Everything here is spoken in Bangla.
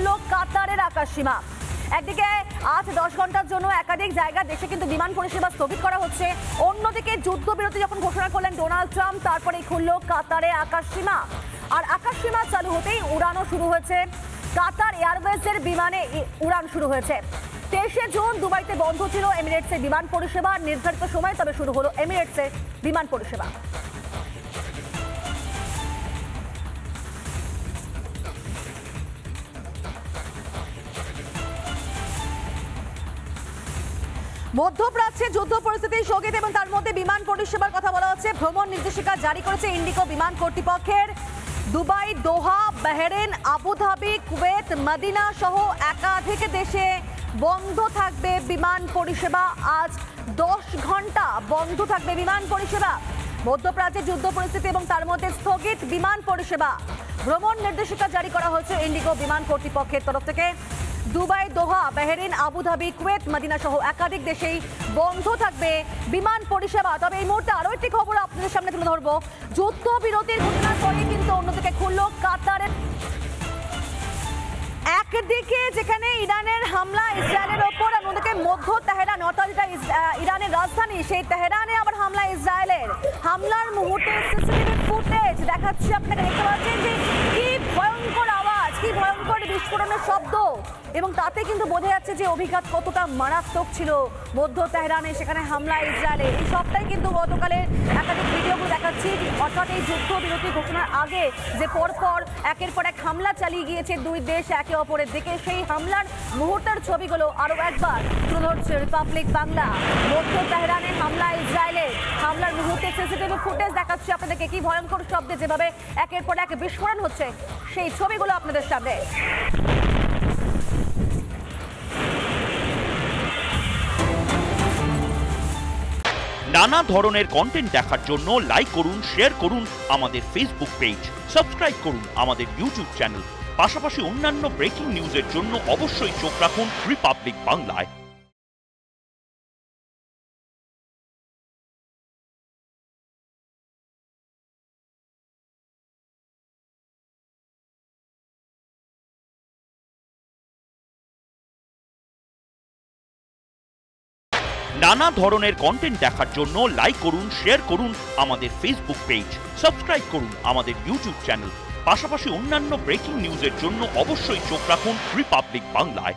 খুললো কাতারের আকাশসীমা। একদিকে আজ 10 ঘন্টার জন্য একাধিক জায়গা দেশে কিন্তু বিমান পরিষেবা স্থগিত করা হচ্ছে, অন্যদিকে যুদ্ধবিরতি যখন ঘোষণা করলেন ডোনাল্ড ট্রাম্প, তারপরেই খুললো কাতারে আকাশসীমা। আর আকাশসীমা চালু হতেই উড়ানও শুরু হয়েছে, কাতার এয়ারওয়েজের বিমানে উড়ান শুরু হয়েছে। 23শে জুন দুবাইতে বন্ধ ছিল এমিরেটসের বিমান পরিষেবা নির্ধারিত সময়, তবে শুরু হলো এমিরেটসের বিমান পরিষেবা। মধ্যপ্রাচ্যে যুদ্ধ পরিস্থিতি স্থগিত এবং তার মধ্যে বিমান পরিষেবার কথা বলা হচ্ছে। ভ্রমণ নির্দেশিকা জারি করেছে ইন্ডিগো বিমান কর্তৃপক্ষের। দুবাই, দোহা, বাহরেইন, আবুধাবি, কুয়েত, মদিনা সহ একাধিক দেশে বন্ধ থাকবে বিমান পরিষেবা। আজ 10 ঘন্টা বন্ধ থাকবে বিমান পরিষেবা। মধ্যপ্রাচ্যে যুদ্ধ পরিস্থিতি এবং তার মধ্যে স্থগিত বিমান পরিষেবা। ভ্রমণ নির্দেশিকা জারি করা হয়েছে ইন্ডিগো বিমান কর্তৃপক্ষের তরফ থেকে। দুবাই, দোহা, বাহরেইন, আবুধাবি, কুয়েত, মদিনা সহ একাধিক দেশেই বন্ধ থাকবে বিমান পরিষেবা। তবে এই মুহূর্তে আরো একটি খবর আপনাদের সামনে তুলে ধরবো। যুদ্ধবিরতির ঘোষণার পরে কিন্তু অন্যদিকে খুললো কাতারের। একদিকে যেখানে ইরানের হামলা ইসরায়েলের ওপর, অন্যদিকে মধ্য তেহরান অর্থাৎ যেটা ইরানের রাজধানী, সেই তেহরানে আবার হামলা ইসরায়েলের। হামলার মুহূর্তে সিসিটিভি ফুটেজ দেখাচ্ছে, আপনারা দেখতে পাচ্ছেন যে কি ভয়ঙ্কর আওয়াজ, কি ভয়ঙ্কর বিস্ফোরণের শব্দ, এবং তাতে কিন্তু বোঝা যাচ্ছে যে অভিঘাত কতটা মারাত্মক ছিল মধ্য তেহরানে, সেখানে হামলা ইসরায়েলের। এই সবটাই কিন্তু গতকালের একাধিক ভিডিওগুলো দেখাচ্ছি, অর্থাৎ এই যুদ্ধবিরতি ঘোষণার আগে যে পরপর একের পর এক হামলা চালিয়ে গিয়েছে দুই দেশ একে অপরের দিকে, সেই হামলার মুহূর্তের ছবিগুলো আরো একবার তুলে ধরছে রিপাবলিক বাংলা। মধ্য তেহরানে হামলা ইসরায়েলের, হামলার মুহূর্তে সিসিটিভি ফুটেজ দেখাচ্ছে আপনাদেরকে, কি ভয়ঙ্কর শব্দে যেভাবে একের পর এক বিস্ফোরণ হচ্ছে সেই ছবিগুলো আপনাদের সামনে। নানা ধরনের কন্টেন্ট দেখার জন্য লাইক করুন, শেয়ার করুন আমাদের ফেসবুক পেজ, সাবস্ক্রাইব করুন আমাদের ইউটিউব চ্যানেল। পাশাপাশি অন্যান্য ব্রেকিং নিউজের জন্য অবশ্যই চোখ রাখুন রিপাবলিক বাংলায়। নানা ধরনের কন্টেন্ট দেখার জন্য লাইক করুন, শেয়ার করুন আমাদের ফেসবুক পেজ, সাবস্ক্রাইব করুন আমাদের ইউটিউব চ্যানেল। পাশাপাশি অন্যান্য ব্রেকিং নিউজের জন্য অবশ্যই চোখ রাখুন রিপাবলিক বাংলায়।